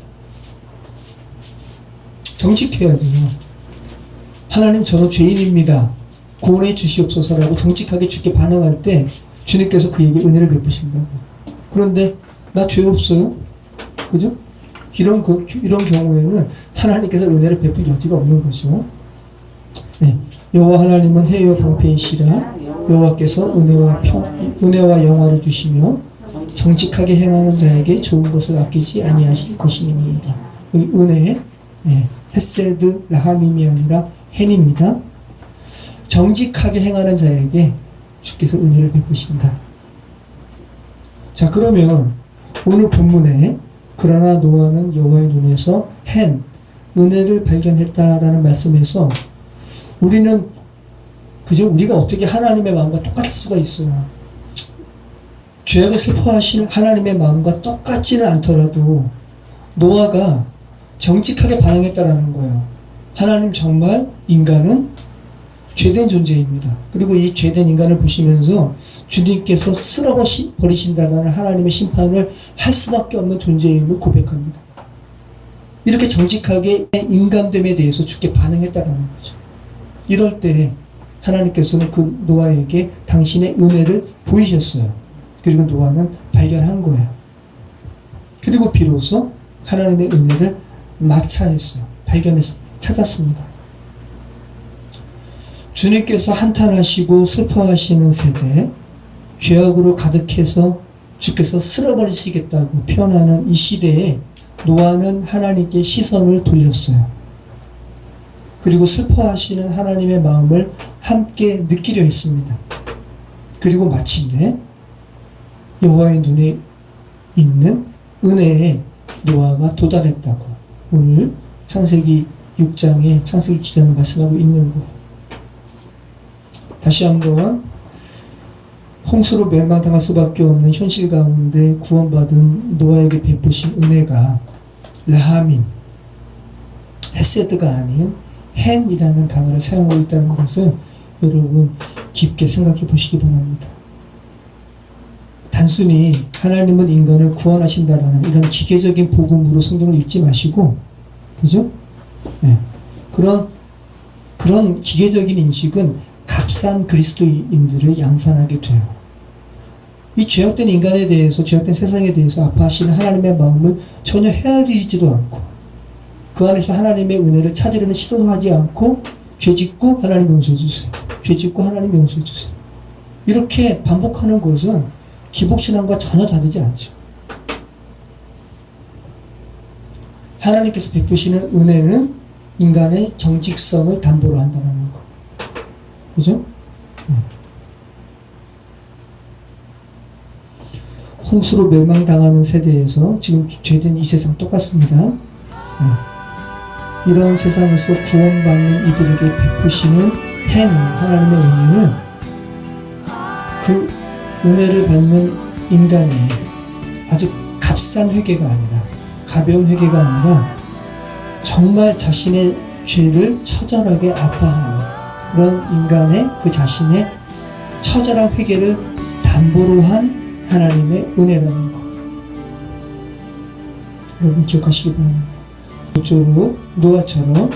정직해야 돼요. 하나님, 저는 죄인입니다. 구원해 주시옵소서라고 정직하게 주께 반응할 때 주님께서 그에게 은혜를 베푸신다고. 그런데 나 죄 없어요? 그죠? 이런 경우에는 하나님께서 은혜를 베풀 여지가 없는 거죠. 네. 여호와 하나님은 해와 방패이시라. 여호와께서 은혜와 영화를 주시며 정직하게 행하는 자에게 좋은 것을 아끼지 아니하실 것이니이다. 이 은혜, 헤세드, 라함임이 아니라 헨입니다. 정직하게 행하는 자에게 주께서 은혜를 베푸신다. 자, 그러면 오늘 본문에 그러나 노아는 여호와의 눈에서 헨, 은혜를 발견했다라는 말씀에서 우리는 그죠? 우리가 어떻게 하나님의 마음과 똑같을 수가 있어요. 죄악을 슬퍼하시는 하나님의 마음과 똑같지는 않더라도 노아가 정직하게 반응했다라는 거예요. 하나님, 정말 인간은 죄된 존재입니다. 그리고 이 죄된 인간을 보시면서 주님께서 쓸어버리신다는 하나님의 심판을 할 수밖에 없는 존재임을 고백합니다. 이렇게 정직하게 인간됨에 대해서 주께 반응했다는 거죠. 이럴 때 하나님께서는 그 노아에게 당신의 은혜를 보이셨어요. 그리고 노아는 발견한 거예요. 그리고 비로소 하나님의 은혜를 마차했어요. 찾았습니다. 주님께서 한탄하시고 슬퍼하시는 세대, 죄악으로 가득해서 주께서 쓸어버리시겠다고 표현하는 이 시대에 노아는 하나님께 시선을 돌렸어요. 그리고 슬퍼하시는 하나님의 마음을 함께 느끼려 했습니다. 그리고 마침내 여호와의 눈에 있는 은혜에 노아가 도달했다고 오늘 창세기 6장에 창세기 기자는 말씀하고 있는 거예요. 다시 한번 홍수로 멸망당할 수밖에 없는 현실 가운데 구원받은 노아에게 베푸신 은혜가 라함임, 헤세드가 아닌 헨이라는 단어를 사용하고 있다는 것을 여러분 깊게 생각해 보시기 바랍니다. 단순히 하나님은 인간을 구원하신다라는 이런 기계적인 복음으로 성경을 읽지 마시고, 그죠? 네. 그런 기계적인 인식은 값싼 그리스도인들을 양산하게 돼요. 이 죄악된 인간에 대해서, 죄악된 세상에 대해서 아파하시는 하나님의 마음을 전혀 헤아리지도 않고, 그 안에서 하나님의 은혜를 찾으려는 시도도 하지 않고, 죄 짓고 하나님 용서해 주세요. 죄 짓고 하나님 용서해 주세요. 이렇게 반복하는 것은 기복신앙과 전혀 다르지 않죠. 하나님께서 베푸시는 은혜는 인간의 정직성을 담보로 한다는 거. 그죠? 홍수로 멸망당하는 세대에서 지금 죄된 이 세상 똑같습니다. 이런 세상에서 구원받는 이들에게 베푸시는 행, 하나님의 은혜는 그 은혜를 받는 인간이 아주 값싼 회개가 아니라, 가벼운 회개가 아니라 정말 자신의 죄를 처절하게 아파하는 그런 인간의 그 자신의 처절한 회개를 담보로 한 하나님의 은혜라는 것. 여러분 기억하시기 바랍니다. 모쪼록 노아처럼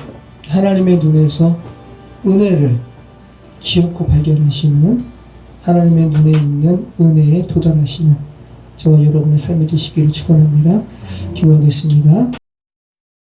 하나님의 눈에서 은혜를 기억고 발견하시는, 하나님의 눈에 있는 은혜에 도달하시는 저와 여러분의 삶이 되시기를 축원합니다. 기도하겠습니다.